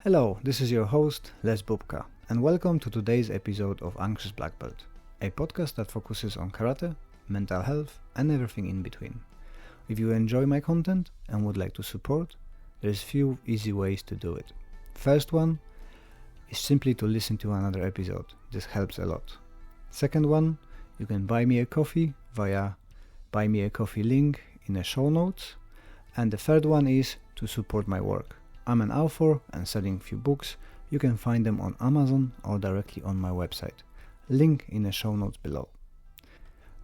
Hello, this is your host, Les Bubka, and welcome to today's episode of Anxious Black Belt, a podcast that focuses on karate, mental health, and everything in between. If you enjoy my content and would like to support, there's few easy ways to do it. First one is simply to listen to another episode. This helps a lot. Second one, you can buy me a coffee via buy me a coffee link in the show notes. And the third one is to support my work. I'm an author and selling few books. You can find them on Amazon or directly on my website. Link in the show notes below.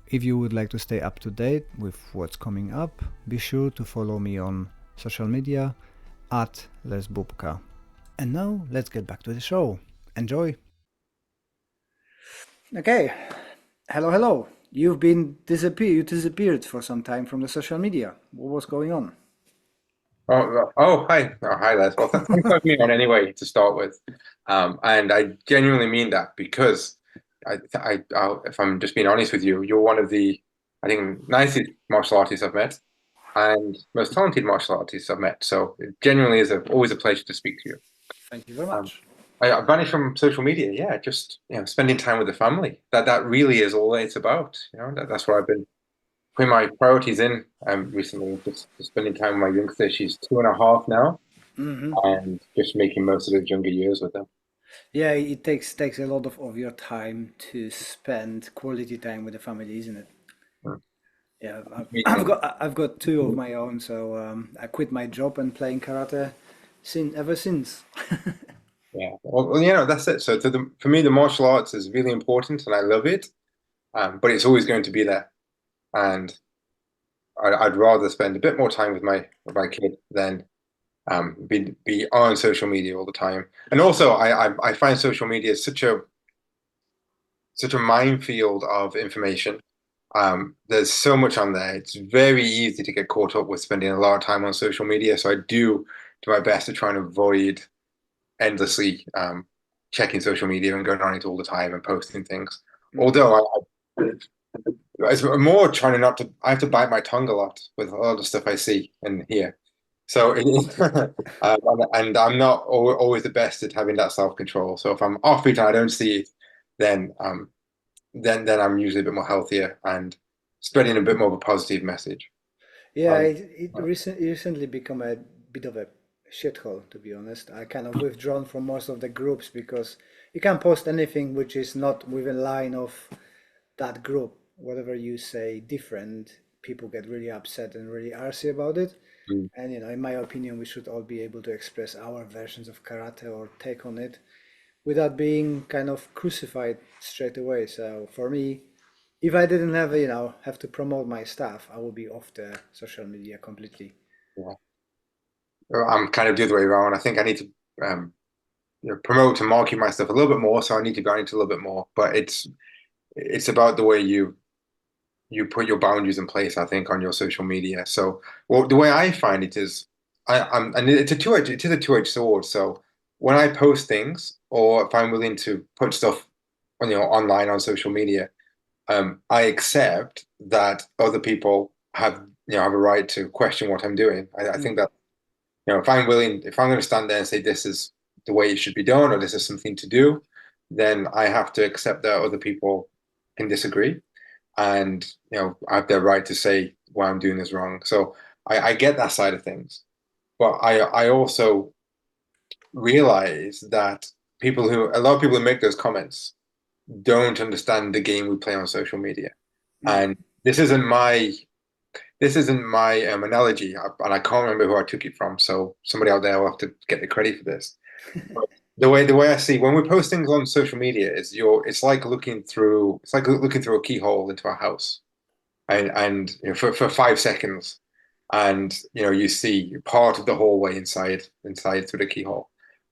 If you would like to stay up to date with what's coming up, be sure to follow me on social media at lesbubka. And now let's get back to the show. Enjoy! Okay, hello. You disappeared for some time from the social media. What was going on? Hi, Les. Well, thanks for having me on anyway to start with. And I genuinely mean that because if I'm just being honest with you, you're one of the, I think, nicest martial artists I've met and most talented martial artists I've met. So it genuinely is always a pleasure to speak to you. Thank you very Um, much. I vanished from social media. Yeah, just spending time with the family. That really is all it's about. That's what I've been putting my priorities in recently. Just spending time with my youngster. She's 2.5 now, hmm and just making most of the younger years with them. Yeah, it takes a lot of your time to spend quality time with the family, isn't it? Mm. Yeah, I've Amazing. got two of my own, so I quit my job and playing karate ever since. Yeah. Well, that's it. So for me, the martial arts is really important, and I love it. But it's always going to be there, and I'd rather spend a bit more time with my kid than be on social media all the time. And also, I find social media such a minefield of information. There's so much on there. It's very easy to get caught up with spending a lot of time on social media. So I do my best to try and avoid endlessly checking social media and going on it all the time and posting things. hmm Although it's more trying to not to, I have to bite my tongue a lot with a lot of stuff I see and hear. So it is, and I'm not always the best at having that self-control. So if I'm offbeat and I don't see it, then then I'm usually a bit more healthier and spreading a bit more of a positive message. Yeah, Um, recently become a bit of a shithole, to be honest. I kind of withdrawn from most of the groups because you can't post anything which is not within line of that group. Whatever you say different, people get really upset and really arsy about it. mm, And in my opinion, we should all be able to express our versions of karate or take on it without being kind of crucified straight away. So for me, if I didn't have to promote my stuff, I would be off the social media completely. yeah. I'm kind of the other way around. I think I need to promote and market my stuff a little bit more, so I need to go into a little bit more. But it's about the way you put your boundaries in place, I think, on your social media. So, well, the way I find it is, and it is a two-edged sword. So, when I post things, or if I'm willing to put stuff online on social media, I accept that other people have a right to question what I'm doing. I think Mm. that if I'm going to stand there and say this is the way it should be done, or this is something to do, then I have to accept that other people can disagree and I have the right to say why I'm doing is wrong. So I get that side of things, but I also realize that a lot of people who make those comments don't understand the game we play on social media. Mm. And this isn't my analogy, and I can't remember who I took it from. So somebody out there will have to get the credit for this. But the way I see when we post things on social media is it's like looking through a keyhole into a house and for 5 seconds, and you see part of the hallway inside through the keyhole,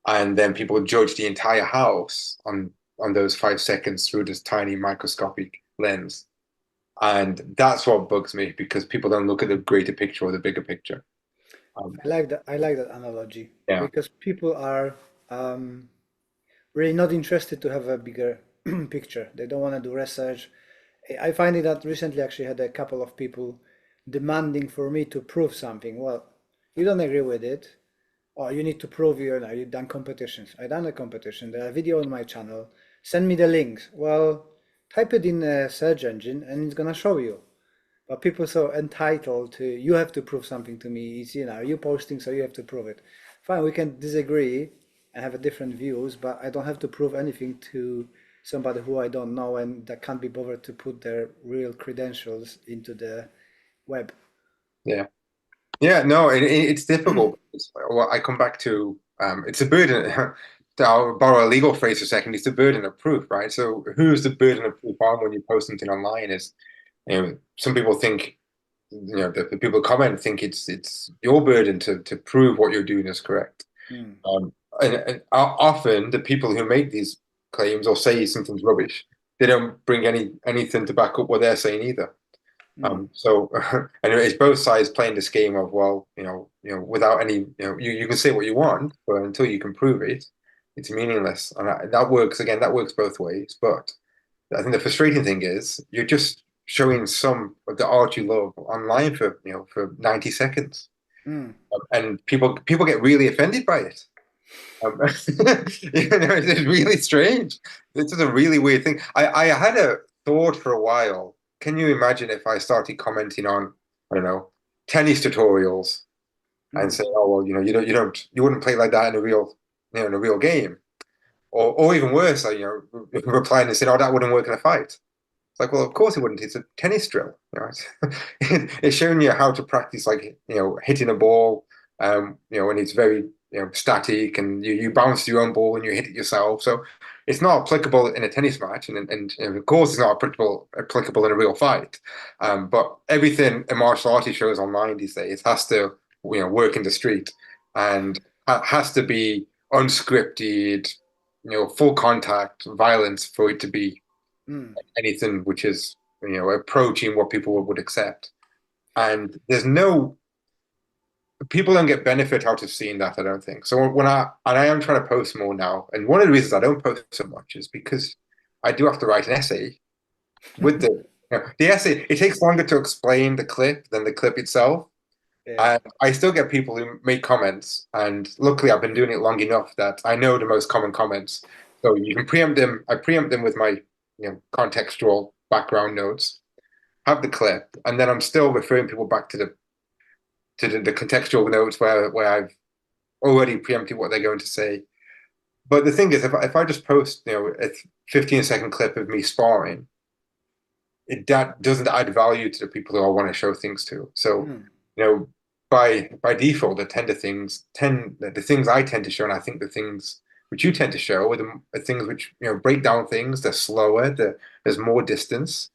and then people judge the entire house on those 5 seconds through this tiny microscopic lens, and that's what bugs me because people don't look at the greater picture or the bigger picture. um, I like that analogy yeah. because people are um, really not interested to have a bigger picture. They don't want to do research. I find it that recently actually had a couple of people demanding for me to prove something. Well, you don't agree with it. oh, you need to prove you've done competitions. I done a competition. There are video on my channel. Send me the links. Well, type it in a search engine and it's gonna show you. But people so entitled to you have to prove something to me. It's, you posting, so you have to prove it. Fine, we can disagree and have a different views, but I don't have to prove anything to somebody who I don't know and that can't be bothered to put their real credentials into the web. Yeah. Yeah, no, it's difficult. Well, I come back to it's a burden. I'll borrow a legal phrase for a second. It's the burden of proof, right? So, who's the burden of proof on when you post something online? Is some people think the people comment think it's your burden to prove what you're doing is correct. Mm, Um, and often the people who make these claims or say something's rubbish, they don't bring anything to back up what they're saying either. mm, So and it's both sides playing this game of, well, without any, you can say what you want, but until you can prove it, it's meaningless. And that works again. That works both ways. But I think the frustrating thing is you're just showing some of the art you love online for 90 seconds, mm. and people get really offended by it. It's really strange. This is a really weird thing. I had a thought for a while. Can you imagine if I started commenting on, I don't know, tennis tutorials and Mm. say, oh well, you wouldn't play like that in a real, in a real game, or even worse, replying and saying, oh, that wouldn't work in a fight. It's like, well, of course it wouldn't. It's a tennis drill. It's showing you how to practice, like, hitting a ball, and it's very, static, and you bounce your own ball and you hit it yourself. So it's not applicable in a tennis match, and of course it's not applicable in a real fight. But everything a martial artist shows online these days has to, work in the street, and has to be unscripted, full contact violence for it to be Mm. anything which is approaching what people would accept. And there's no people don't get benefit out of seeing that, I don't think. So I am trying to post more now, and one of the reasons I don't post so much is because I do have to write an essay with the essay. It takes longer to explain the clip than the clip itself. Yeah. And I still get people who make comments, and luckily I've been doing it long enough that I know the most common comments. So you can preempt them. I preempt them with my, contextual background notes, have the clip, and then I'm still referring people back to the contextual notes where I've already preempted what they're going to say. But the thing is, if I just post, a 15-second clip of me sparring, that doesn't add value to the people who I want to show things to. So, Mm. you know, by default, the things I tend to show, and I think the things which you tend to show are things which, break down things. They're slower. There's more distance.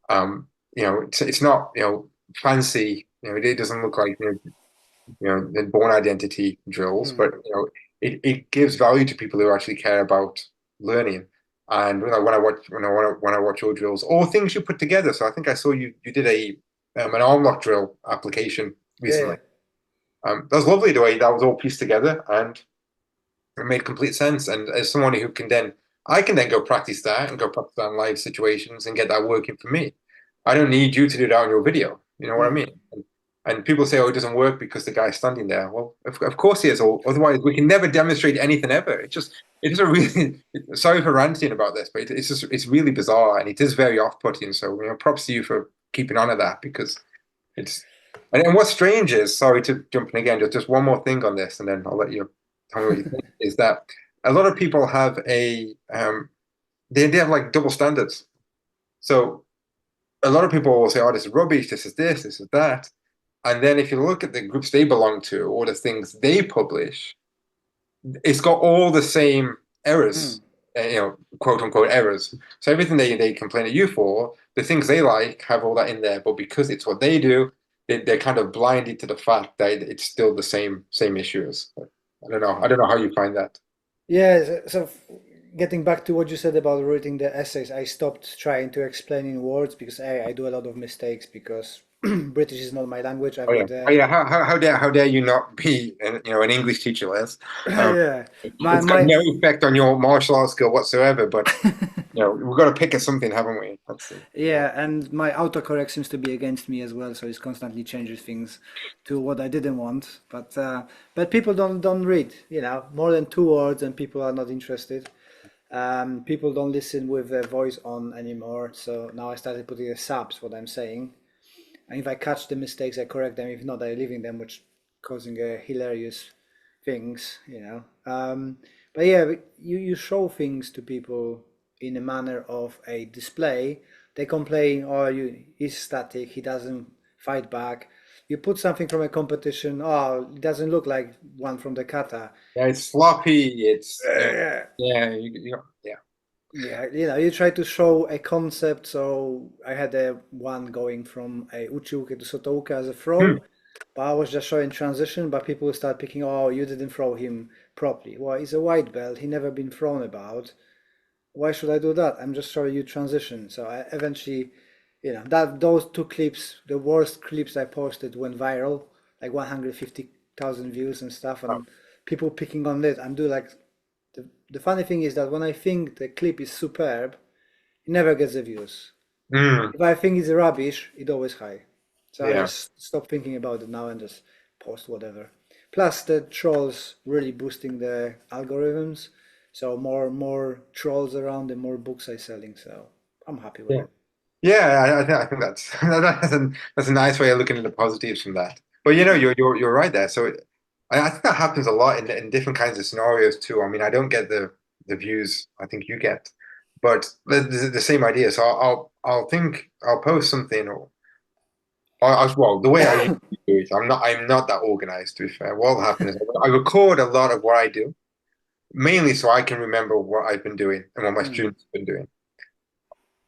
It's not, fancy. It doesn't look like, the born identity drills, Mm. but it gives value to people who actually care about learning. And when I watch your drills or things you put together. So I think I saw you did an arm lock drill application Yeah, yeah. recently. That was lovely the way that was all pieced together, and it made complete sense. And as someone who I can then go practice that and go practice that in live situations and get that working for me. I don't need you to do that on your video. You know what I Mm. mean? And people say, oh, it doesn't work because the guy's standing there. Well, of course he is. Or otherwise, we can never demonstrate anything ever. It's a really, sorry for ranting about this, but it's really bizarre, and it is very off-putting. So, props to you for keeping on at that, because it's, and what's strange is, sorry to jump in again, just one more thing on this, and then I'll let you tell me what you think, is that a lot of people have they have like double standards. So a lot of people will say, oh, this is rubbish, this is that. And then if you look at the groups they belong to or the things they publish, it's got all the same Mm. errors, quote unquote errors. So everything they complain at you for, the things they like have all that in there. But because it's what they do, they're kind of blinded to the fact that it's still the same issues. I don't know how you find that. Yeah, getting back to what you said about writing the essays, I stopped trying to explain in words because I do a lot of mistakes because British is not my language. I've Oh yeah, got oh yeah. How dare you not be an English teacher, Les? Um, yeah, my it's got my no effect on your martial arts skill whatsoever. But we've got to pick at something, haven't we? That's the yeah, and my autocorrect seems to be against me as well, so it constantly changes things to what I didn't want. But people don't read, more than two words, and people are not interested. People don't listen with their voice on anymore. So now I started putting the subs what I'm saying, and if I catch the mistakes, I correct them. If not, I leaving them, which causing hilarious things. But yeah, you show things to people in a manner of a display. They complain, oh, he's static. He doesn't fight back. You put something from a competition. Oh, it doesn't look like one from the kata. yeah. It's sloppy. It's Yeah, yeah. Yeah. yeah, you try to show a concept. So I had a one going from a uchiuke to sotouke as a Hmm. throw, but I was just showing transition. But people start picking, oh, you didn't throw him properly. Well, he's a white belt. He never been thrown about. Why should I do that? I'm just showing you transition. So I eventually, that those two clips, the worst clips I posted went viral, like 150,000 views and stuff, Oh. and people picking on it. I'm doing like the funny thing is that when I think the clip is superb, it never gets the views. Mm. If I think it's rubbish, it always high. So I Yeah. just stop thinking about it now and just post whatever. Plus the trolls really boosting the algorithms. So more trolls around, the more books I selling. So I'm happy with Yeah. it. Yeah, I think that's that's a nice way of looking at the positives from that. But Mm. you're right there. So I think that happens a lot in different kinds of scenarios too. I mean, I don't get the views I think you get, but the same idea. So I'll post something well the way I usually do it. I'm not that organized to be fair. What'll happen is I record a lot of what I do, mainly so I can remember what I've been doing and what my Mm. students have been doing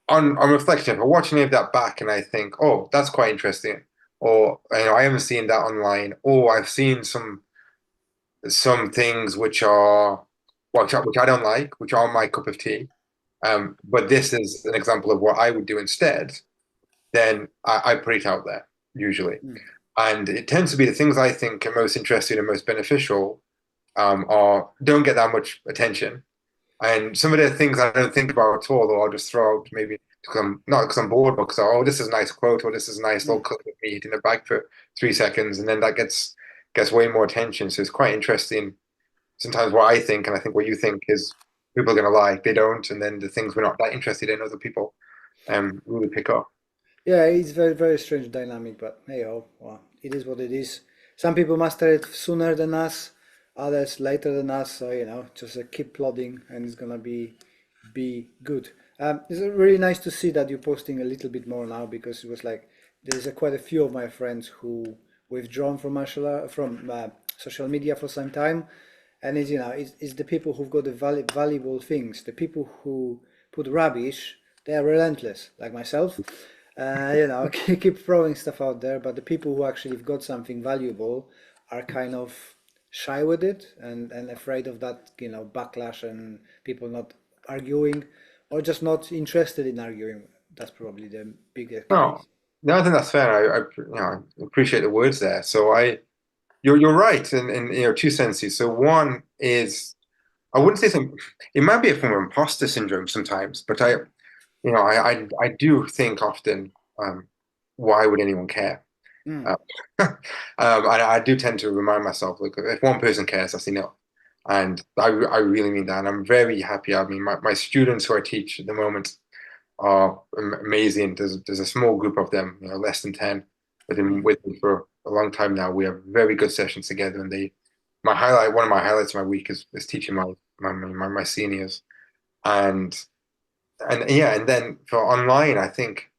on reflection, if I watch any of that back and I think, oh, that's quite interesting, or I haven't seen that online, or I've seen some things which I don't like, which aren't my cup of tea. But this is an example of what I would do instead. Then I put it out there usually, Mm. and it tends to be the things I think are most interesting and most beneficial are don't get that much attention. And some of the things I don't think about at all, or I'll just throw out maybe because I'm not because I'm bored, but because oh, this is a nice quote, or this is a nice little Mm. clip of me hitting the bag for 3 seconds, and then that gets way more attention. So it's quite interesting. Sometimes what I think and I think what you think is people are gonna like, they don't, and then the things we're not that interested in, other people really pick up. Yeah, it's very, very strange dynamic, but hey, oh, well, it is what it is. Some people master it sooner than us, others later than us. So, just keep plodding and it's gonna be good. It's really nice to see that you're posting a little bit more now because it was like there's quite a few of my friends who withdrawn from social media for some time, and it's the people who've got the valuable things. The people who put rubbish, they are relentless, like myself. Keep throwing stuff out there, but the people who actually have got something valuable are kind of shy with it and afraid of that, backlash and people not arguing or just not interested in arguing. That's probably the biggest No, case. no, I think that's fair. I appreciate the words there. So you're right in two senses. So one is I wouldn't say some. It might be a form of imposter syndrome sometimes, but I do think often, why would anyone care? Mm, Uh, I do tend to remind myself, look, if one person cares, that's enough. And I really mean that. And I'm very happy. I mean, my students who I teach at the moment are amazing. There's a small group of them, less than 10, but been mm, with me for a long time now. We have very good sessions together, and one of my highlights of my week is teaching my seniors, and yeah, and then for online, I think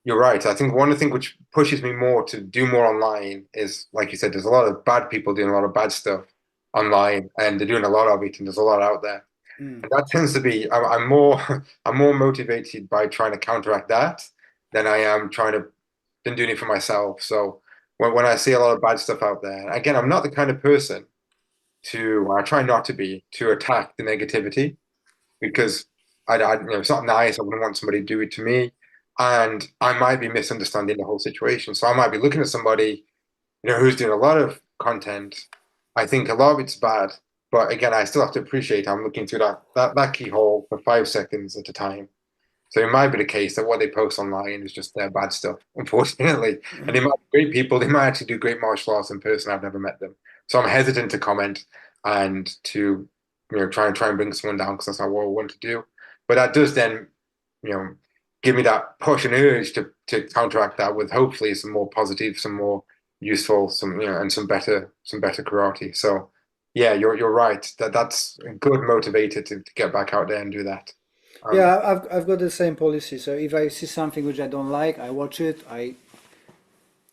you're right. I think one of the things which pushes me more to do more online is, like you said, there's a lot of bad people doing a lot of bad stuff online, and they're doing a lot of it, and there's a lot out there. mm. And that tends to be I'm more I'm more motivated by trying to counteract that than I am than doing it for myself. So when I see a lot of bad stuff out there, again, I'm not the kind of person I try not to be to attack the negativity because it's not nice. I wouldn't want somebody to do it to me. and I might be misunderstanding the whole situation. So I might be looking at somebody, who's doing a lot of content. I think a lot of it's bad, but again, I still have to appreciate I'm looking through that keyhole for 5 seconds at a time. So it might be the case that what they post online is just their bad stuff, unfortunately. And they might be great people. They might actually do great martial arts in person. I've never met them. So I'm hesitant to comment and to, try and bring someone down because that's not what I want to do. But that does then, you know, give me that push and urge to counteract that with hopefully some more positive, some more useful, and some better karate. So yeah, you're right. That's a good motivator to get back out there and do that. Um, Yeah, I've got the same policy. So if I see something which I don't like, I watch it. I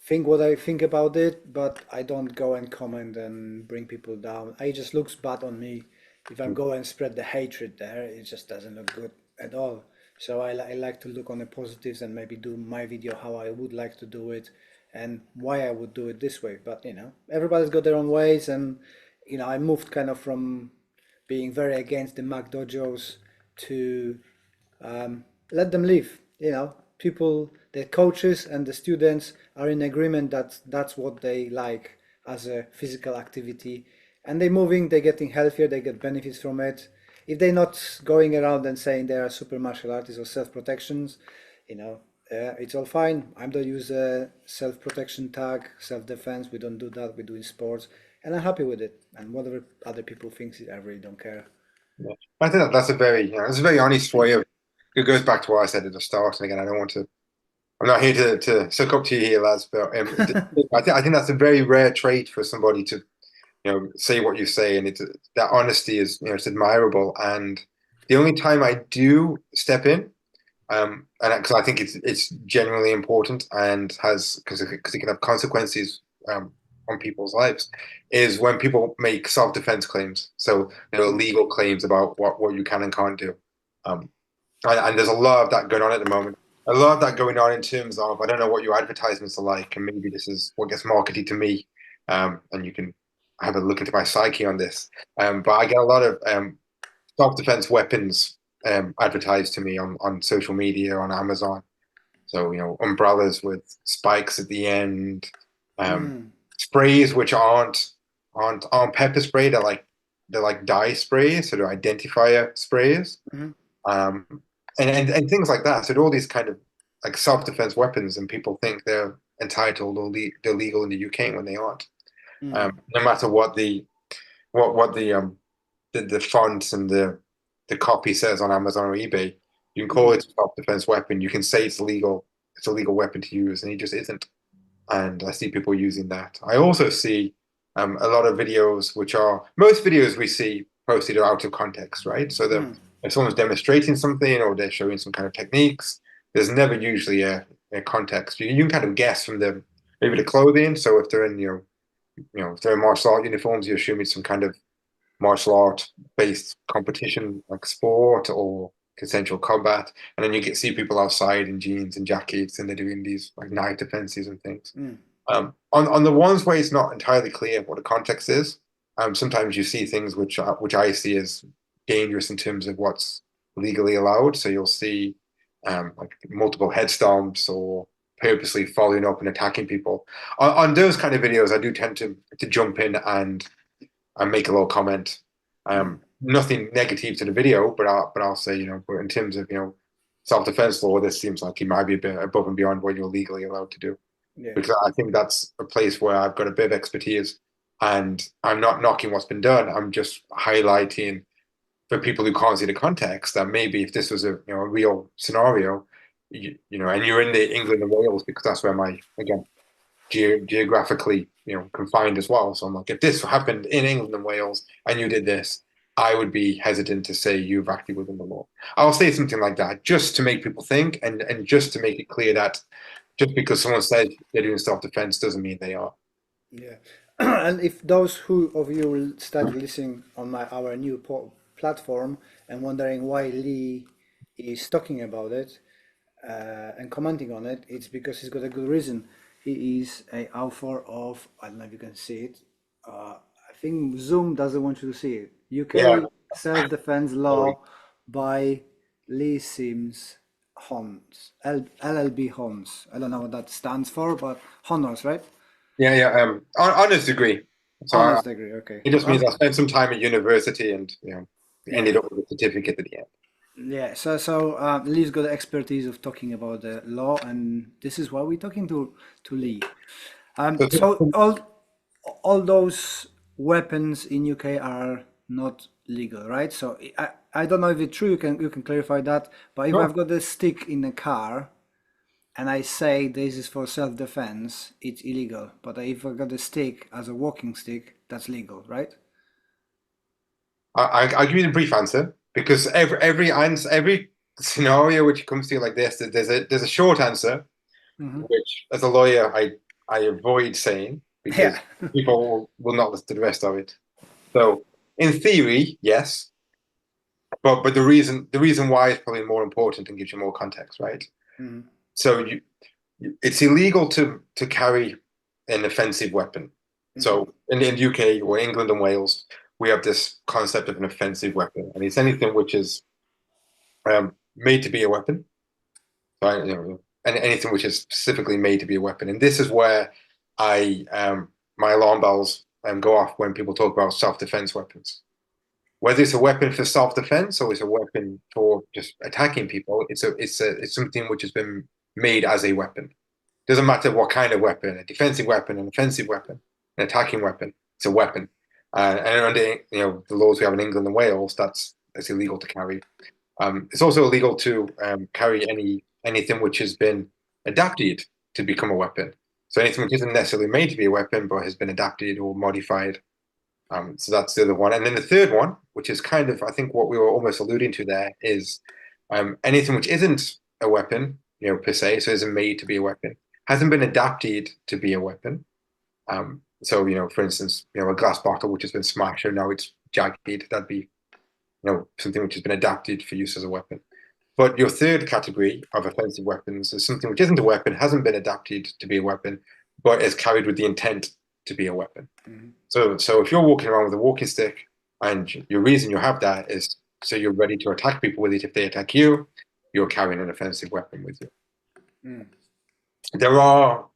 think what I think about it, but I don't go and comment and bring people down. It just looks bad on me. If I'm going and spread the hatred there, it just doesn't look good at all. So I like to look on the positives and maybe do my video how I would like to do it and why I would do it this way. But everybody's got their own ways, and I moved kind of from being very against the Mac dojos to let them live. People, the coaches and the students are in agreement that that's what they like as a physical activity, and they're moving, they're getting healthier, they get benefits from it. If they're not going around and saying they are super martial artists or self-protections, it's all fine. I don't use a self-protection tag, self-defense. We don't do that. We do in sports, and I'm happy with it. And whatever other people think, I really don't care. Yeah. I think that's a very, that's a very honest way of. It goes back to what I said at the start, and again, I don't want to. I'm not here to suck up to you here, lads, but I think that's a very rare trait for somebody to, say what you say, and that honesty is, it's admirable. And the only time I do step in, and because I think it's genuinely important and has because it can have consequences on people's lives, is when people make self-defense claims. So legal claims about what you can and can't do. Um, and there's a lot of that going on at the moment. A lot of that going on in terms of I don't know what your advertisements are like, and maybe this is what gets marketed to me. And you can have a look into my psyche on this. But I get a lot of self-defense weapons advertised to me on social media, on Amazon. So, umbrellas with spikes at the end, um, Mm, sprays which aren't pepper spray. They're like dye sprays, so they're identifier sprays, mhm, um, and things like that. So they're all these kind of like self-defense weapons, and people think they're entitled or they're legal in the UK when they aren't. mm, No matter what the font and the copy says on Amazon or eBay. You can call mhm, it a self-defense weapon. You can say it's legal. It's a legal weapon to use, and it just isn't. And I see people using that. I also see a lot of videos, which are most videos we see posted are out of context, right? So mm. if someone's demonstrating something or they're showing some kind of techniques, there's never usually a context. You can kind of guess from maybe the clothing. So if they're in if they're in martial art uniforms, you assume it's some kind of martial art based competition like sport or consensual combat, and then you see people outside in jeans and jackets and they're doing these like night defenses and things. Mm, On the ones where it's not entirely clear what the context is, sometimes you see things which I see as dangerous in terms of what's legally allowed. So you'll see like multiple head stomps or purposely following up and attacking people. On those kind of videos, I do tend to jump in and make a little comment. mm. Nothing negative to the video, but I'll say, but in terms of, self-defense law, this seems like it might be a bit above and beyond what you're legally allowed to do. Yeah. Because I think that's a place where I've got a bit of expertise and I'm not knocking what's been done. I'm just highlighting for people who can't see the context that maybe if this was a real scenario, and you're in the England and Wales because that's where my again geographically, confined as well. So I'm like, if this happened in England and Wales and you did this, I would be hesitant to say you've acted within the law. I'll say something like that just to make people think and just to make it clear that just because someone says they're doing self-defense doesn't mean they are. Yeah. And if those who of you will start listening on our new platform and wondering why Lee is talking about it and commenting on it, it's because he's got a good reason. He is a author of, I don't know if you can see it. I think Zoom doesn't want you to see it. Yeah. UK Self-Defense Law by Leigh Simms. Hons, LLB Hons. I don't know what that stands for, but honors, right? Yeah. Honors degree. So Honors degree. Okay. it just means Well, I spent some time at university and ended yeah. up with a certificate at the end. Yeah, Lee's got the expertise of talking about the law, and this is why we're talking to Lee. So, So all those weapons in UK are not legal, right? So I don't know if it's true. You can clarify that. But if sure. I've got a stick in the car and I say this is for self-defense, it's illegal. But if I got a stick as a walking stick, that's legal, right? I'll give you the brief answer because every scenario which comes to you like this, there's a short answer Hmm. which as a lawyer I avoid saying Yeah. because people will not listen to the rest of it. So in theory, yes, but the reason why is probably more important and gives you more context, right? Hmm. So it's illegal to carry an offensive weapon. Hmm. So in the UK or England and Wales, we have this concept of an offensive weapon, and it's anything which is made to be a weapon. So, and anything which is specifically made to be a weapon. And this is where I my alarm bells go off when people talk about self-defense weapons. Whether it's a weapon for self-defense or it's a weapon for just attacking people, it's something which has been made as a weapon. Doesn't matter what kind of weapon, a defensive weapon, an offensive weapon, an attacking weapon. It's a weapon. And under the laws we have in England and Wales, that's illegal to carry. It's also illegal to carry anything which has been adapted to become a weapon. So anything which isn't necessarily made to be a weapon, but has been adapted or modified. So that's the other one. And then the third one, which is kind of, I think, what we were almost alluding to there, is anything which isn't a weapon, per se, so isn't made to be a weapon, hasn't been adapted to be a weapon. So, for instance, a glass bottle which has been smashed and now it's jagged, that'd be, something which has been adapted for use as a weapon. But your third category of offensive weapons is something which isn't a weapon, hasn't been adapted to be a weapon, but is carried with the intent to be a weapon. Hmm. So if you're walking around with a walking stick and your reason you have that is so you're ready to attack people with it if they attack you, you're carrying an offensive weapon with you. Mm. There are,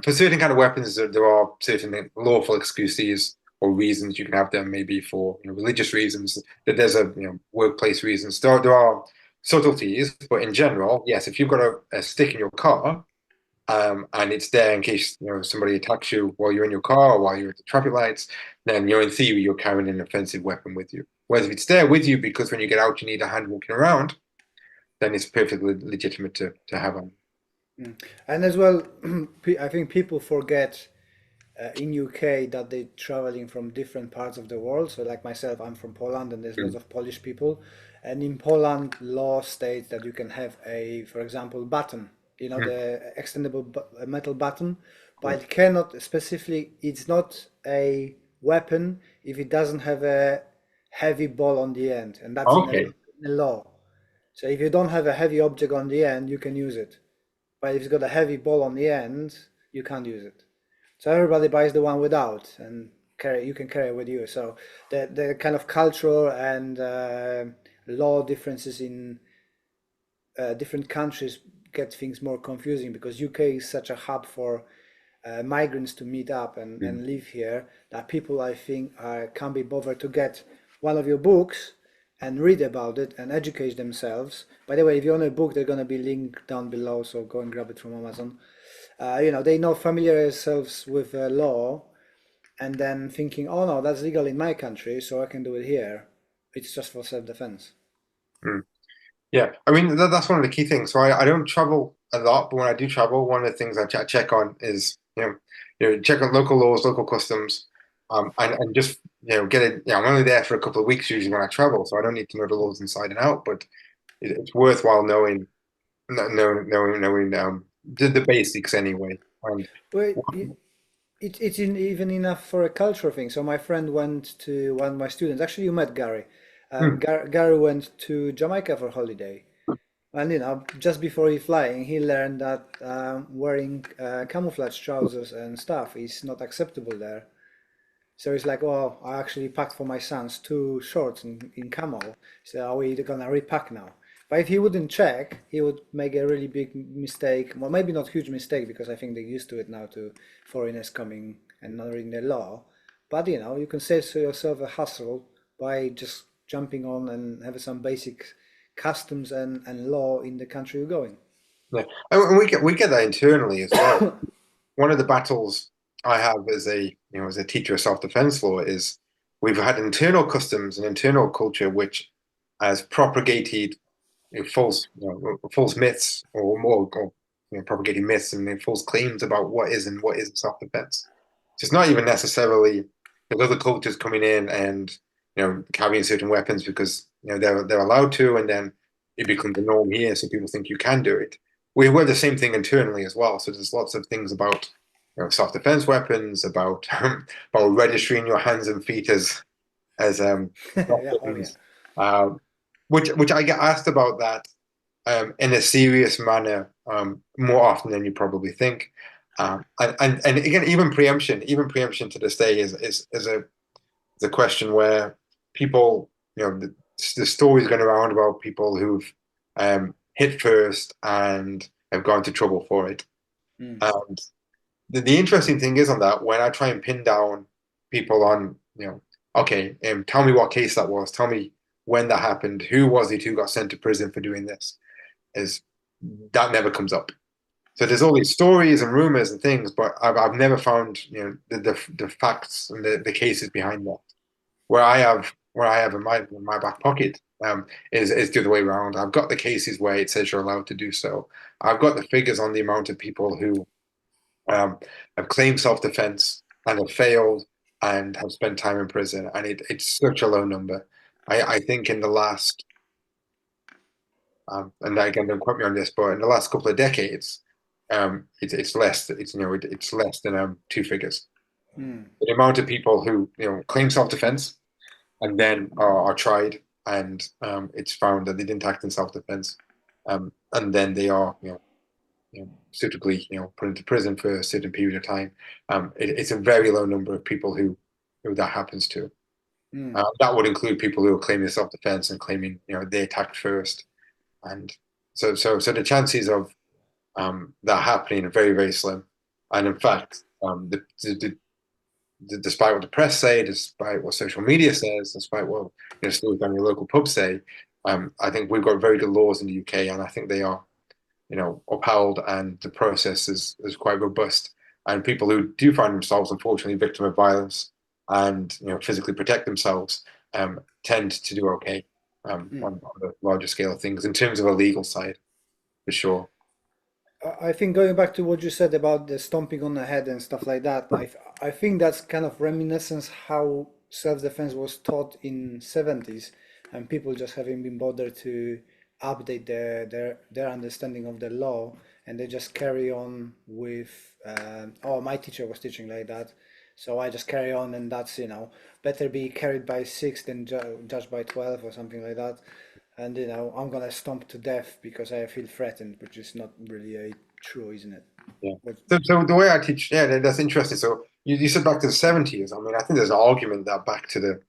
for certain kind of weapons, there are certain lawful excuses or reasons you can have them, maybe for religious reasons, that there's a workplace reasons. There are subtleties, but in general, yes, if you've got a stick in your car, and it's there in case somebody attacks you while you're in your car or while you're at the traffic lights, then in theory you're carrying an offensive weapon with you. Whereas if it's there with you because when you get out you need a hand walking around, then it's perfectly legitimate to have on. Mm. And as well, I think people forget in UK that they're traveling from different parts of the world. So, like myself, I'm from Poland, and there's lots Mm. of Polish people. And in Poland, law states that you can have for example, button. Mm. The extendable metal button, Yeah. but it cannot specifically. It's not a weapon if it doesn't have a heavy ball on the end, and that's Okay. in the law. So if you don't have a heavy object on the end, you can use it. But if it's got a heavy ball on the end, you can't use it. So everybody buys the one without, and you can carry it with you. So the kind of cultural and law differences in different countries get things more confusing because UK is such a hub for migrants to meet up Mm. and live here that people I think can't be bothered to get one of your books and read about it and educate themselves. By the way, if you want a book, they're going to be linked down below, so go and grab it from Amazon. They know familiar themselves with law and then thinking, oh no, that's legal in my country, so I can do it here. It's just for self-defense. Mm. Yeah, I mean that's one of the key things. So I don't travel a lot, but when I do travel, one of the things I check on is check on local laws, local customs, and just get it. I'm only there for a couple of weeks usually when I travel, so I don't need to know the laws inside and out. But it's worthwhile knowing the basics anyway. And Well, it's even enough for a cultural thing. So my friend went to one of my students. Actually, you met Gary. hmm, Gary went to Jamaica for holiday, and just before he flying, he learned that wearing camouflage trousers and stuff is not acceptable there. So he's like, "Oh, I actually packed for my sons two shorts in camo. So are we gonna repack now?" But if he wouldn't check, he would make a really big mistake. Well, maybe not huge mistake because I think they're used to it now to foreigners coming and not reading the law. But you can save yourself a hassle by just jumping on and have some basic customs and law in the country you're going. Yeah. And we get that internally as well. One of the battles I have as a teacher of self-defense law is we've had internal customs and internal culture which has propagated false myths or more or, propagating myths and false claims about what is and what isn't self-defense. So it's not even necessarily the other cultures coming in and carrying certain weapons because they're allowed to, and then it becomes the norm here, so people think you can do it. We're the same thing internally as well. So there's lots of things about self-defense weapons, about about registering your hands and feet as Yeah, oh yeah. weapons, um, which I get asked about that in a serious manner more often than you probably think. And again, even preemption to this day is a question where people, the stories going around about people who've hit first and have gone to trouble for it. Mm. And the interesting thing is on that, when I try and pin down people on, okay, tell me what case that was, tell me when that happened, who was it who got sent to prison for doing this, is that never comes up. So there's all these stories and rumors and things, but I've never found the facts and the cases behind that. Where I have in my back pocket is the other way around. I've got the cases where it says you're allowed to do so. I've got the figures on the amount of people who um, have claimed self-defense and have failed and have spent time in prison, and it's such a low number. I think in the last and again, don't quote me on this, but in the last couple of decades, it's less. It's less than two figures. Mm. The amount of people who claim self-defense and then are tried, and it's found that they didn't act in self-defense, and then they are suitably put into prison for a certain period of time. It's a very low number of people who that happens to. Mm. That would include people who are claiming self-defense and claiming they attacked first. And so the chances of that happening are very, very slim. And in fact, despite what the press say, despite what social media says, despite what stories on your local pub say, I think we've got very good laws in the UK, and I think they are upheld, and the process is quite robust. And people who do find themselves, unfortunately, victim of violence and physically protect themselves tend to do okay Mm. on the larger scale of things in terms of a legal side, for sure. I think going back to what you said about the stomping on the head and stuff like that, I think that's kind of reminiscence how self-defense was taught in 70s, and people just haven't been bothered to update their understanding of the law, and they just carry on with oh, my teacher was teaching like that, so I just carry on, and that's better be carried by six than judged by 12 or something like that. And I'm gonna stomp to death because I feel threatened, which is not really true, isn't it? Yeah. But So the way I teach, yeah, that's interesting. So you said back to the 70s. I mean, I think there's an argument that back to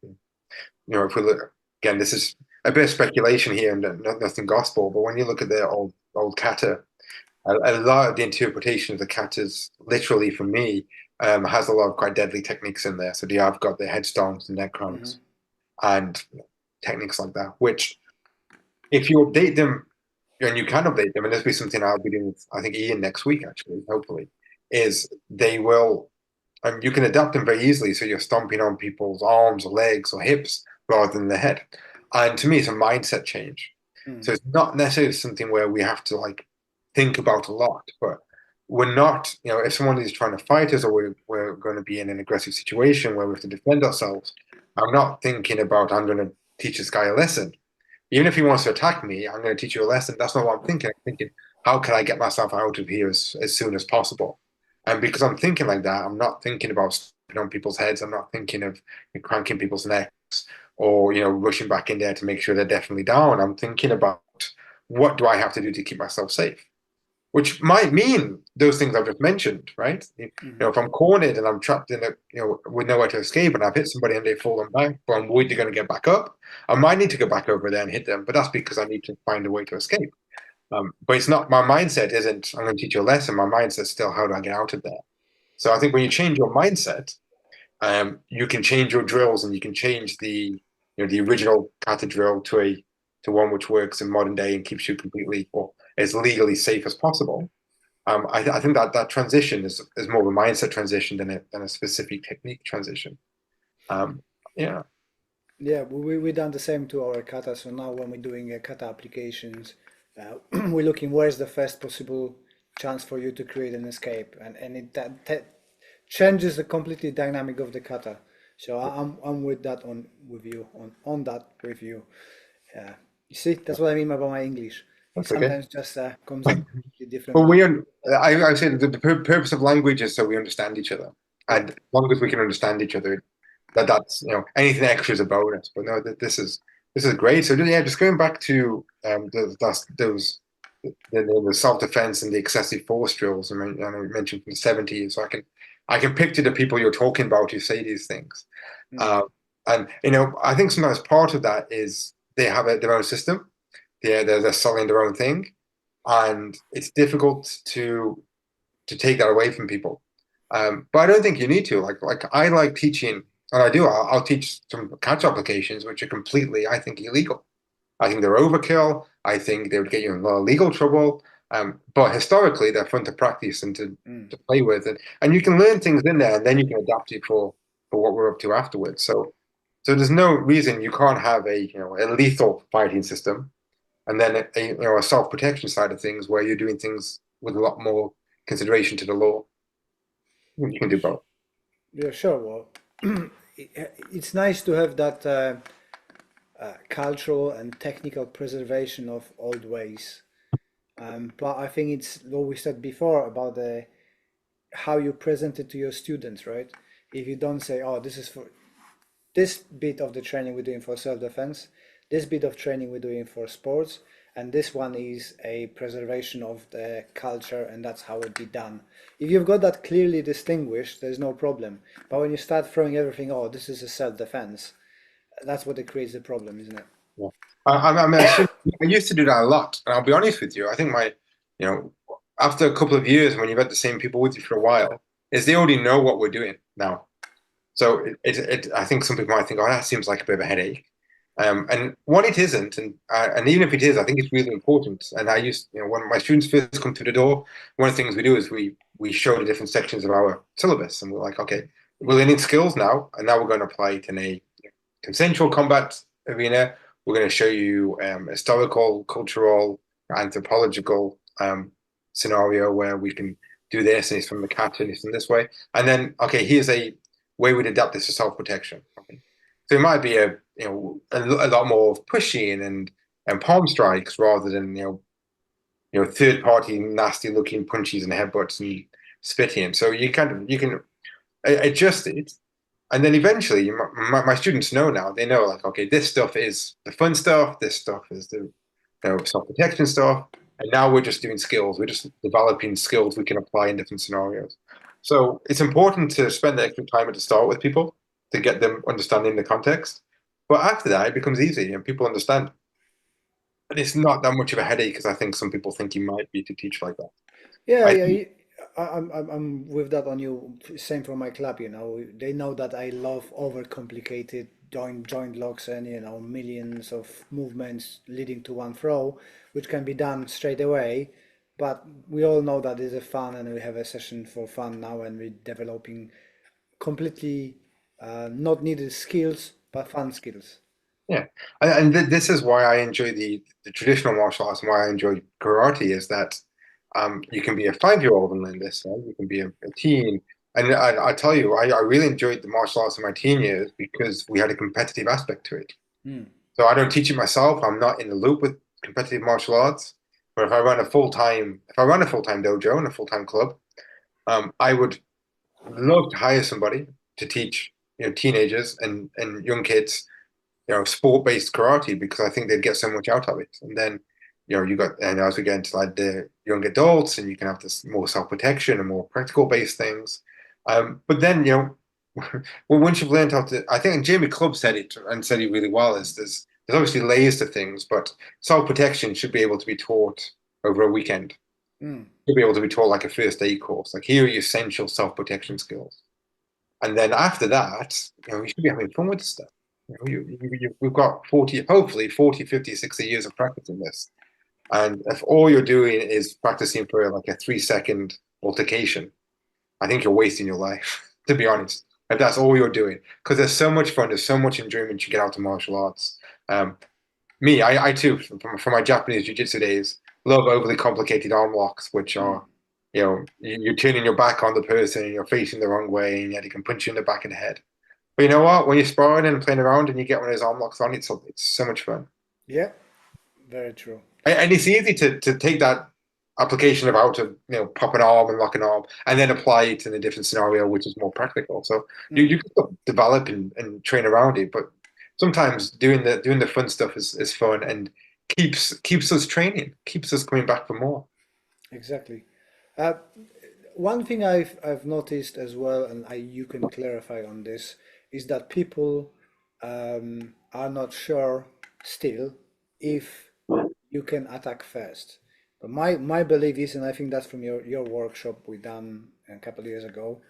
if we look again, this is a bit of speculation here and nothing gospel, but when you look at the old kata, a lot of the interpretation of the katas, literally for me, has a lot of quite deadly techniques in there. So I've got the headstones and neck mhm. cramps and techniques like that, which if you update them, and you can update them, and this will be something I'll be doing with, I think, Ian next week, actually, hopefully, is they will, and you can adapt them very easily. So you're stomping on people's arms or legs or hips rather than the head. And to me, it's a mindset change. Mm. So it's not necessarily something where we have to like think about a lot, but we're not, if someone is trying to fight us or we're going to be in an aggressive situation where we have to defend ourselves, I'm not thinking about, I'm going to teach this guy a lesson. Even if he wants to attack me, I'm going to teach you a lesson. That's not what I'm thinking. I'm thinking, how can I get myself out of here as soon as possible? And because I'm thinking like that, I'm not thinking about stepping on people's heads. I'm not thinking of cranking people's necks or, rushing back in there to make sure they're definitely down. I'm thinking about what do I have to do to keep myself safe? which might mean those things I've just mentioned, right? You know, if I'm cornered and I'm trapped in with nowhere to escape, and I've hit somebody and they've fallen back, but I'm worried they're going to get back up, I might need to go back over there and hit them, but that's because I need to find a way to escape. But it's not, my mindset isn't, I'm going to teach you a lesson. My mindset's still, how do I get out of there? So I think when you change your mindset, you can change your drills, and you can change the original kata drill to one which works in modern day and keeps you completely, or as legally safe as possible. I think that transition is more of a mindset transition than a specific technique transition. Yeah. Yeah, we done the same to our kata. So now when we're doing kata applications, we're looking where's the first possible chance for you to create an escape, and that changes the completely dynamic of the kata. So I'm with that with you on that with you. You see, that's what I mean about my English. It That's okay. sometimes just comes up completely But differently. I say the purpose of language is so we understand each other, Yeah. and as long as we can understand each other, that's anything extra is a bonus. But no, this is great. So yeah, just going back to the self defense and the excessive force drills. I mean, I know you mentioned from the 70s, so I can picture the people you're talking about who say these things. Mm. Uh, and I think sometimes part of that is they have their own system. They're selling their own thing, and it's difficult to take that away from people. But I don't think you need to. Like I like teaching, and I do. I'll teach some catch applications which are completely, I think, illegal. I think they're overkill. I think they would get you in a lot of legal trouble. But historically, they're fun to practice and Mm. to play with, and you can learn things in there, and then you can adapt it for what we're up to afterwards. So there's no reason you can't have a lethal fighting system, and then a self protection side of things where you're doing things with a lot more consideration to the law. You can do both. Yeah, sure. Well, it's nice to have that cultural and technical preservation of old ways. But I think it's what we said before about the how you present it to your students, right? If you don't say, "Oh, this is for this bit of the training we're doing for self-defense, this bit of training we're doing for sports, and this one is a preservation of the culture, and that's how it be done." If you've got that clearly distinguished, there's no problem. But when you start throwing everything, "Oh, this is a self-defense," that's what it creates the problem, isn't it? Yeah. I mean, I used to do that a lot, and I'll be honest with you. I think you know, after a couple of years, when you've had the same people with you for a while, is they already know what we're doing now. So I think some people might think, oh, that seems like a bit of a headache. And one, it isn't, and even if it is, I think it's really important. And when my students first come through the door, one of the things we do is we show the different sections of our syllabus, and we're like, okay, we're learning skills now, and now we're going to apply it in a consensual combat arena. We're going to show you historical, cultural, anthropological scenario where we can do this, and it's from the cat and it's in this way. And then, okay, here's a way we'd adapt this to self-protection. Okay. So it might be a lot more pushing and palm strikes rather than third-party nasty looking punches and headbutts and spitting. So you can adjust it, and then eventually my students know now. They know, like, okay, this stuff is the fun stuff. This stuff is the self-protection stuff. And now we're just doing skills. We're just developing skills we can apply in different scenarios. So it's important to spend the extra time at the start with people to get them understanding the context. But after that, it becomes easy and people understand. And it's not that much of a headache as I think some people think it might be to teach like that. Yeah, I yeah. think, I'm with that on you. Same for my club, They know that I love overcomplicated joint locks and millions of movements leading to one throw, which can be done straight away. But we all know that it's a fun, and we have a session for fun now, and we're developing completely not needed skills, but fun skills. yeah. And this is why I enjoy the traditional martial arts and why I enjoy karate is that you can be a 5-year-old and learn this, right? You can be a teen. And I tell you, I really enjoyed the martial arts in my teen years because we had a competitive aspect to it. Hmm. So I don't teach it myself. I'm not in the loop with competitive martial arts. But if I run a full-time dojo and a full-time club, I would love to hire somebody to teach, teenagers and young kids, sport-based karate because I think they'd get so much out of it. And then you got, and as we get into like the young adults, and you can have this more self-protection and more practical based things. But then, well, once you've learned how to, I think Jamie Clubb said it and said it really well, is there's obviously layers to things, but self-protection should be able to be taught over a weekend. Mm. Should be able to be taught like a first aid course. Like here are your essential self-protection skills. And then after that, you should be having fun with the stuff. We've got 40, hopefully 40, 50, 60 years of practice in this. And if all you're doing is practicing for like a 3 second altercation, I think you're wasting your life, to be honest. If that's all you're doing, because there's so much fun, there's so much enjoyment you get out of martial arts. I too, from my Japanese jiu-jitsu days, love overly complicated arm locks, which Mm. are, you're turning your back on the person and you're facing the wrong way, and yet he can punch you in the back of the head. But you know what? When you're sparring and playing around and you get one of those arm locks on, it's so much fun. Yeah, very true. And it's easy to take that application of how to, pop an arm and lock an arm and then apply it in a different scenario, which is more practical. So you Mm. can develop and train around it, but sometimes doing the fun stuff is fun and keeps us training, keeps us coming back for more. Exactly. Uh, One thing I've noticed as well, and you can clarify on this, is that people are not sure still if you can attack first. But my belief is, and I think that's from your workshop we done a couple of years ago,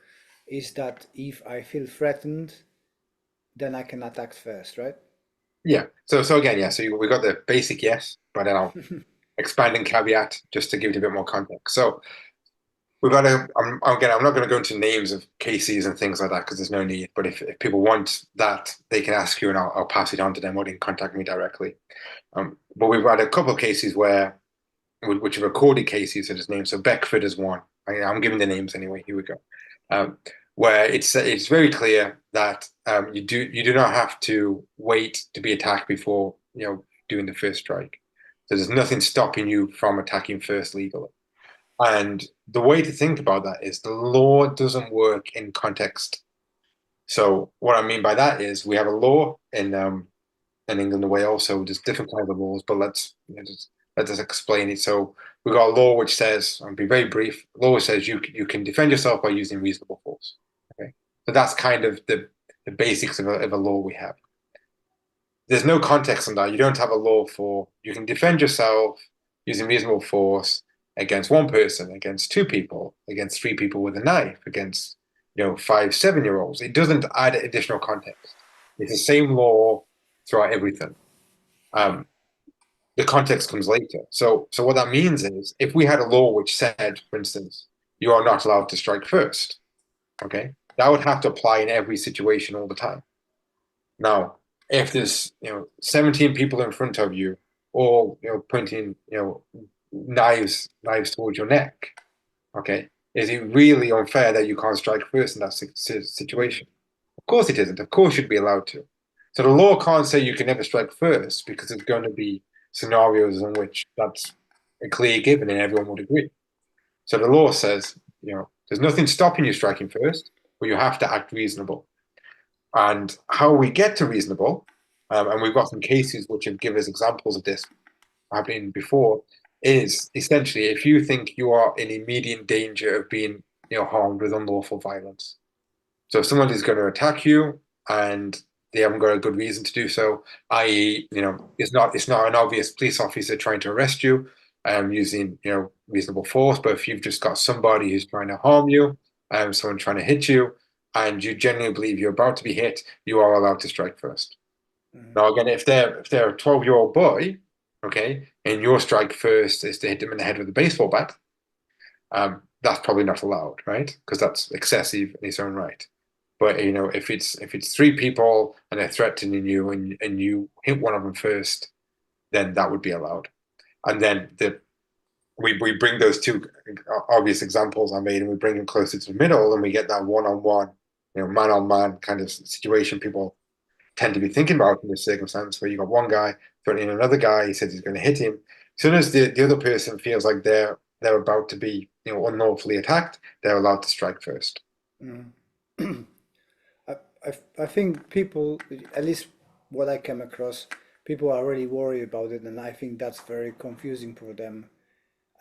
is that if I feel threatened, then I can attack first, right? Yeah. So again, yeah. So we got the basic yes, but then I'll expand and caveat just to give it a bit more context. So we've got to, again, I'm not going to go into names of cases and things like that because there's no need. But if people want that, they can ask you and I'll pass it on to them or they can contact me directly. But we've had a couple of cases which are recorded cases, so there's names. So Beckford is one. I'm giving the names anyway. Here we go. Um, where it's very clear that you do not have to wait to be attacked before doing the first strike. So there's nothing stopping you from attacking first legally. And the way to think about that is the law doesn't work in context. So what I mean by that is we have a law in England and Wales, so there's different kinds of laws, but let's just explain it. So we've got a law which says, I'll be very brief, law says you can defend yourself by using reasonable force. Okay. So that's kind of the basics of a law we have. There's no context on that. You don't have a law for you can defend yourself using reasonable force against one person, against two people, against three people with a knife, against 5, 7 year olds. It doesn't add additional context. It's the same law throughout everything. Um, the context comes later. So what that means is if we had a law which said, for instance, you are not allowed to strike first, okay, that would have to apply in every situation all the time. Now, if there's 17 people in front of you, all pointing knives towards your neck, okay, is it really unfair that you can't strike first in that Mm. situation? Of course it isn't. Of course you'd be allowed to. So the law can't say you can never strike first because there's going to be scenarios in which that's a clear given and everyone would agree. So the law says, there's nothing stopping you striking first, but you have to act reasonable. And how we get to reasonable, and we've got some cases which have given us examples of this happening before, is essentially if you think you are in immediate danger of being harmed with unlawful violence. So if someone is going to attack you and they haven't got a good reason to do so, i.e., it's not an obvious police officer trying to arrest you using reasonable force, but if you've just got somebody who's trying to harm you, someone trying to hit you, and you genuinely believe you're about to be hit, you are allowed to strike first. Mm. Now again, if they're a 12-year-old boy, okay, and your strike first is to hit them in the head with a baseball bat, that's probably not allowed, right? Because that's excessive in its own right. But if it's three people and they're threatening you and you hit one of them first, then that would be allowed. And then we bring those two obvious examples I made and we bring them closer to the middle and we get that one-on-one, man on man kind of situation people tend to be thinking about in this circumstance where you got one guy threatening another guy, he says he's going to hit him. As soon as the other person feels like they're about to be unlawfully attacked, they're allowed to strike first. Mm. I, I think people, at least what I came across, people are really worried about it, and I think that's very confusing for them.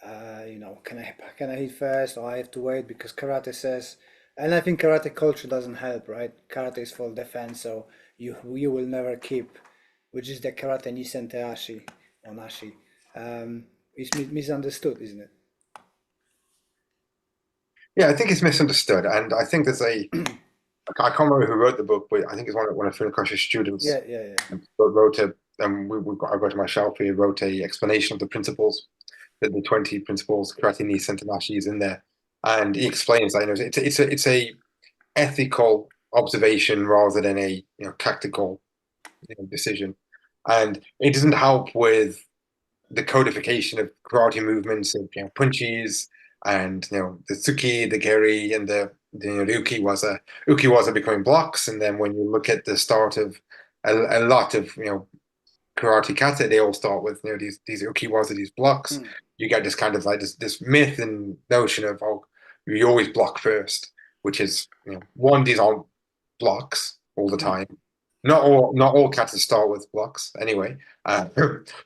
Can I hit first, or I have to wait because karate says, and I think karate culture doesn't help, right? Karate is for defense, so you will never keep, which is the karate nisente ashi or nashi. It's misunderstood, isn't it? Yeah, I think it's misunderstood, and I think I can't remember who wrote the book, but I think it's one of Finnicross's students Yeah, yeah, yeah. wrote a I got to my shelf here, wrote a explanation of the principles, the 20 principles, karate ni sentanashi is in there, and he explains that it's a ethical observation rather than a tactical decision, and it doesn't help with the codification of karate movements of punches and the tsuki, the geri, and the ukiwaza. Ukiwaza becoming blocks, and then when you look at the start of a lot of karate kata, they all start with these ukiwaza, these blocks. Hmm. You get this kind of like this myth and notion of you always block first, which is one, these aren't blocks all the Hmm. time. Not all katas start with blocks anyway. Uh,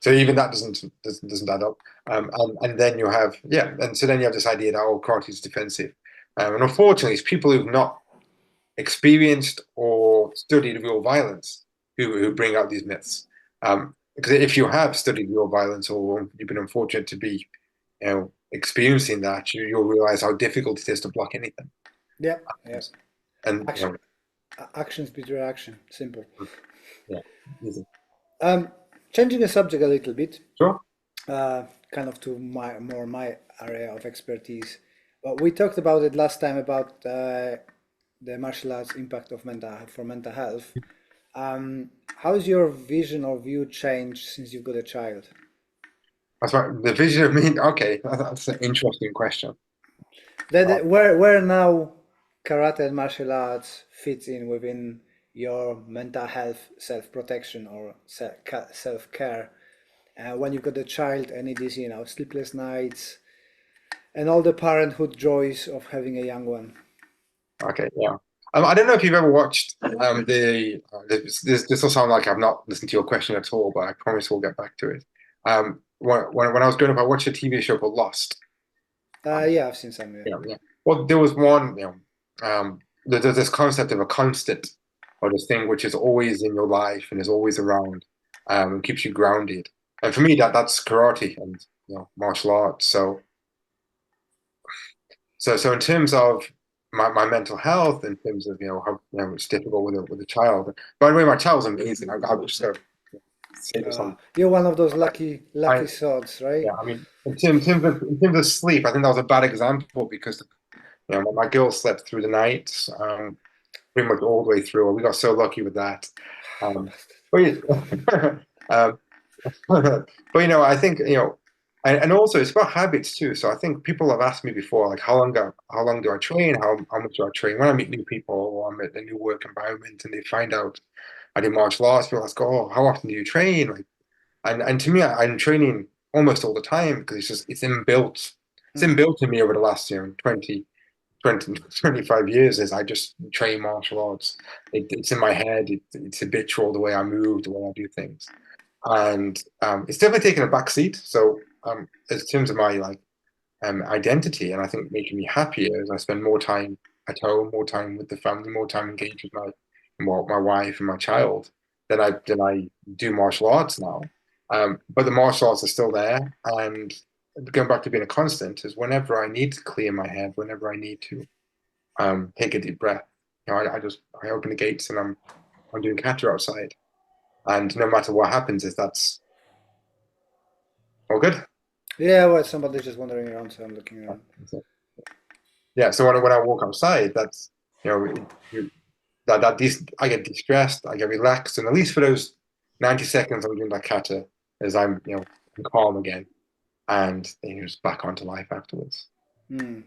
so even that doesn't add up. And then you have and so then you have this idea that karate is defensive. And unfortunately, it's people who've not experienced or studied real violence who bring out these myths. Because if you have studied real violence or you've been unfortunate to be, experiencing that, you'll realize how difficult it is to block anything. Yeah, yeah. And Action, actions beat reaction. Simple. yeah, easy. Um, Changing the subject a little bit, Sure. kind of to my area of expertise. But we talked about it last time about the martial arts impact of mental health. How's your vision or view changed since you've got a child? That's right. The vision of me. Okay, that's an interesting question. Uh, Where now karate and martial arts fits in within your mental health, self protection, or self care when you've got a child and it is sleepless nights and all the parenthood joys of having a young one. okay, yeah. I don't know if you've ever watched this will sound like I've not listened to your question at all, but I promise we'll get back to it. When I was growing up, I watched a TV show called Lost. Yeah, I've seen some. Yeah. Yeah. Well, there was one, there's this concept of a constant or this thing which is always in your life and is always around, and keeps you grounded. And for me, that's karate and martial arts. So in terms of my mental health, in terms of how it's difficult with a child. By the way, my child's amazing. I was just gonna say this on. You're one of those lucky I souls, right? Yeah, I mean, in terms of sleep, I think that was a bad example because my girl slept through the night, pretty much all the way through. We got so lucky with that. Um, but um, I think and also it's about habits too. So I think people have asked me before, like how long do I train? How much do I train? When I meet new people or I'm at a new work environment and they find out I do martial arts, people ask, "Oh, how often do you train?" Like, and to me, I'm training almost all the time because it's inbuilt. It's Hmm. inbuilt in me over the last 25 years is I just train martial arts. It's in my head. It's habitual the way I move, the way I do things, and it's definitely taken a back seat. So in terms of my identity, and I think making me happier as I spend more time at home, more time with the family, more time engaged with my wife and my child, than I do martial arts now. But the martial arts are still there, and going back to being a constant is whenever I need to clear my head, whenever I need to take a deep breath. I open the gates and I'm doing kata outside, and no matter what happens, is that's all good. Yeah, well, somebody's just wandering around, so I'm looking around. So, yeah. So when I walk outside, that's I get de-stressed, I get relaxed, and at least for those 90 seconds I'm doing that kata, as I'm calm again, and then you're just back onto life afterwards. Hmm.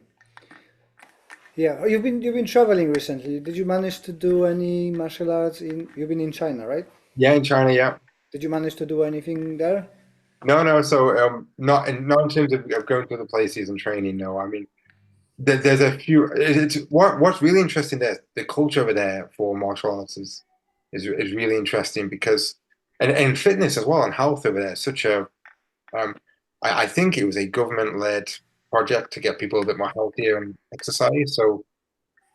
Yeah, you've been traveling recently. Did you manage to do any martial arts in? You've been in China, right? Yeah, in China, yeah. Did you manage to do anything there? No, no. So not in terms of going to the places and training. No, I mean there's a few. What's really interesting there. The culture over there for martial arts is really interesting because and fitness as well and health over there. Such a um, I think it was a government-led project to get people a bit more healthier and exercise. So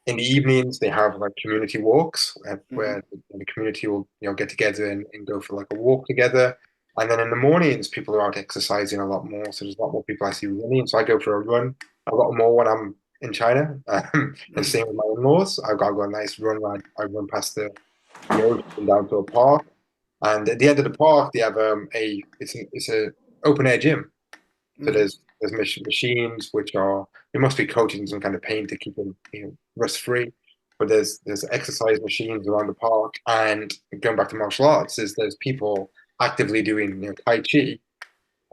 in the evenings they have like community walks Hmm. where the community will get together and go for like a walk together. And then in the mornings people are out exercising a lot more. So there's a lot more people I see running. So I go for a run a lot more when I'm in China. And same with my in-laws. I've got a nice run where I run past the ocean down to a park. And at the end of the park they have a open air gym. So Hmm. there's machines which are they must be coated in some kind of paint to keep them rust free. But there's exercise machines around the park, and going back to martial arts, there's people actively doing Tai Chi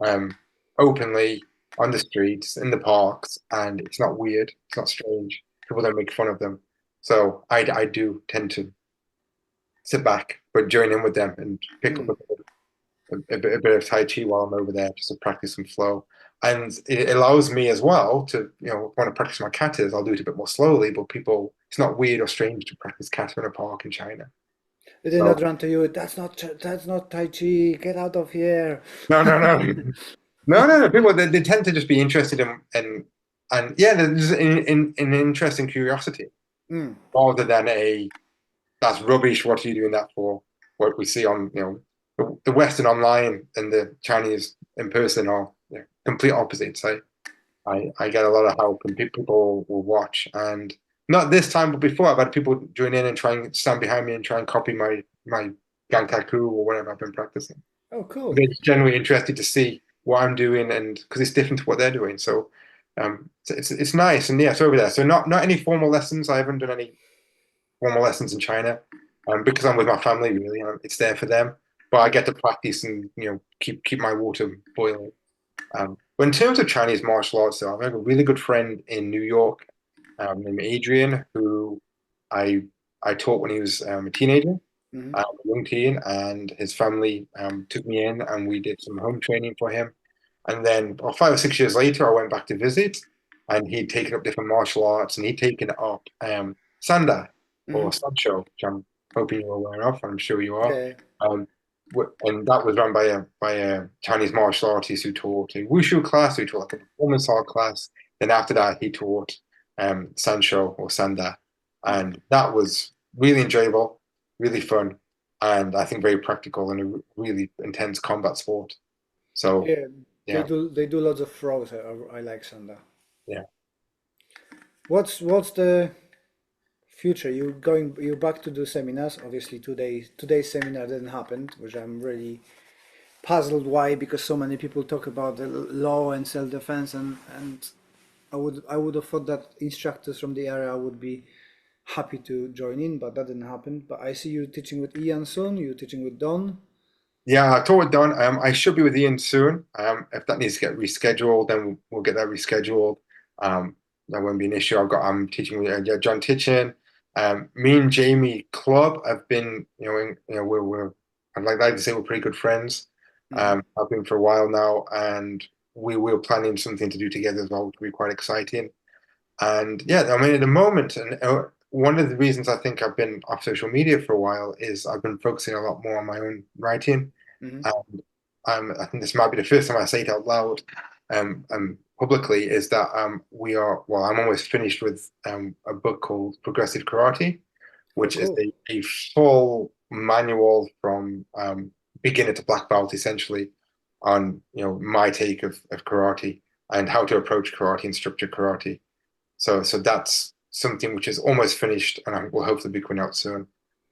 um, openly on the streets in the parks, and it's not weird, it's not strange. People don't make fun of them. So I do tend to sit back, but join in with them and pick up a bit of Tai Chi while I'm over there just to practice some flow. And it allows me as well to, want to practice my katas, I'll do it a bit more slowly, but people, it's not weird or strange to practice kata in a park in China. Did they not So, run to you? That's not Tai Chi. Get out of here. no, no, no. No, no, no. People, they tend to just be interested and yeah, there's an interesting curiosity Mm. rather than that's rubbish. What are you doing that for? What we see on, the Western online and the Chinese in person are complete opposites. I get a lot of help and people will watch. And not this time, but before, I've had people join in and try and stand behind me and try and copy my Gankaku or whatever I've been practicing. Oh, cool. They're just generally interested to see what I'm doing and because it's different to what they're doing. So it's nice. And yeah, so over there. So not any formal lessons. I haven't done any formal lessons in China because I'm with my family, really. It's there for them. But I get to practice and keep my water boiling. But in terms of Chinese martial arts, though, I have a really good friend in New York named Adrian, who I I taught when he was a teenager, Hmm. a young teen, and his family took me in, and we did some home training for him. And then, 5 or 6 years later, I went back to visit, and he'd taken up different martial arts, and he'd taken up sanda Hmm. or sancho, which I'm hoping you're aware of, and I'm sure you are. Yeah. Um, and that was run by a Chinese martial artist who taught a wushu class, who taught like a performance art class. Then after that, he taught sancho or sanda, Mm. and that was really enjoyable, really fun, and I think very practical and a really intense combat sport. So Yeah. They yeah, do lots of throws. I like Sanda. yeah. What's the future? You back to do seminars. Obviously today's seminar didn't happen, which I'm really puzzled why, because so many people talk about the law and self-defense, and I would have thought that instructors from the area would be happy to join in, but that didn't happen. But I see you teaching with Ian soon, you teaching with Don. Yeah, I taught it done. I should be with Ian soon. If that needs to get rescheduled, then we'll get that rescheduled. That won't be an issue. I'm teaching with yeah, John Titchin. Me and Jamie Club have been, we're I'd like to say we're pretty good friends. Hmm. I've been for a while now, and we're planning something to do together as well, which will be quite exciting. And yeah, I mean, at the moment, and one of the reasons I think I've been off social media for a while is I've been focusing a lot more on my own writing. Hmm. And I think this might be the first time I say it out loud publicly, is that I'm almost finished with a book called Progressive Karate, Oh, which is cool. a full manual from beginner to black belt, essentially, on my take of karate and how to approach karate and structure karate. So that's something which is almost finished and I will hopefully be coming out soon.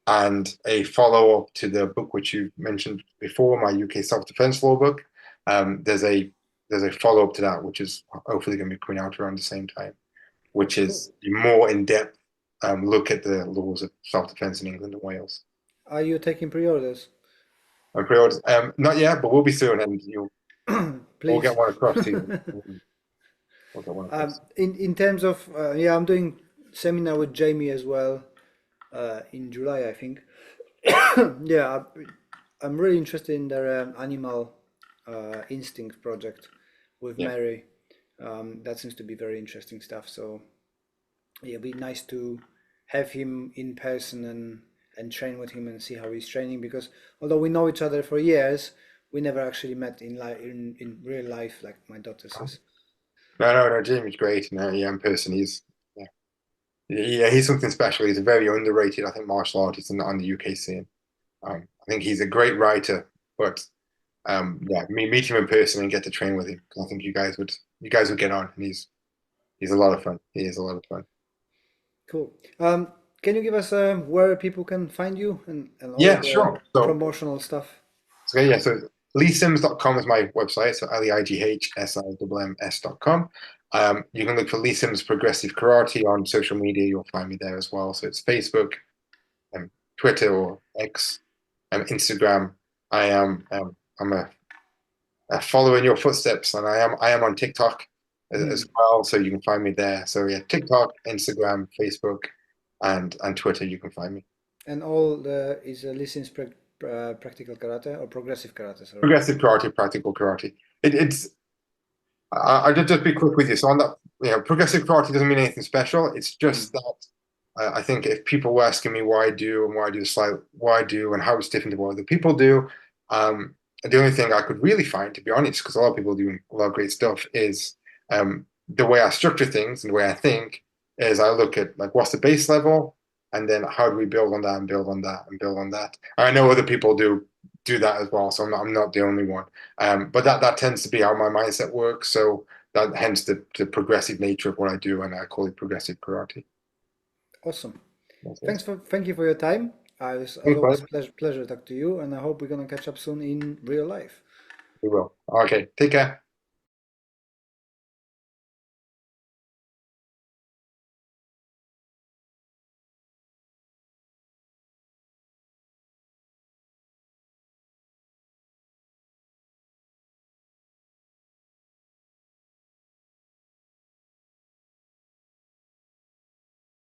And a follow-up to the book which you mentioned before, my UK self-defense law book. There's a follow-up to that, which is hopefully going to be coming out around the same time, Oh, which cool. is a more in-depth look at the laws of self-defense in England and Wales. Are you taking pre-orders? And pre-orders, not yet, but we'll be soon, and we'll Please. get one across to you. We'll get one across. In terms of yeah, I'm doing seminar with Jamie as well in July, I think. Yeah, I'm really interested in their animal instinct project with Yeah. Mary. That seems to be very interesting stuff. So yeah, it'd be nice to have him in person and and train with him and see how he's training. Because although we know each other for years, we never actually met in real life, like my daughter says. No, Jamie's great. No, yeah, in person, yeah, yeah, he's something special. He's a very underrated, I think, martial artist on the UK scene. I think he's a great writer, but yeah, me meet him in person and get to train with him. I think you guys would get on, and he's a lot of fun. He is a lot of fun. Cool. Can you give us where people can find you and all Yeah, the sure. promotional stuff? Yeah, so leigsims.com is my website, so leighsimms.com. You can look for Leigh Simms Progressive Karate on social media. You'll find me there as well. So it's Facebook, Twitter or X, Instagram. I'm a follower in your footsteps, and I am on TikTok as well. So you can find me there. So yeah, TikTok, Instagram, Facebook, and Twitter. You can find me. And all the is listens practical karate or progressive karate, sorry. Progressive karate, practical karate. It's I just be quick with you. So on that, progressive karate doesn't mean anything special. It's just that I think if people were asking me why I do and why I do the slide, why I do and how it's different to what other people do, the only thing I could really find, to be honest, because a lot of people do a lot of great stuff, is the way I structure things and the way I think is I look at like what's the base level, and then how do we build on that and build on that and build on that. And I know other people do that as well, so I'm not the only one. But that tends to be how my mindset works. So that hence the progressive nature of what I do, and I call it progressive karate. Awesome. That's it. Thank you for your time. As Thanks, always, bud. pleasure to talk to you, and I hope we're gonna catch up soon in real life. We will. Okay, take care.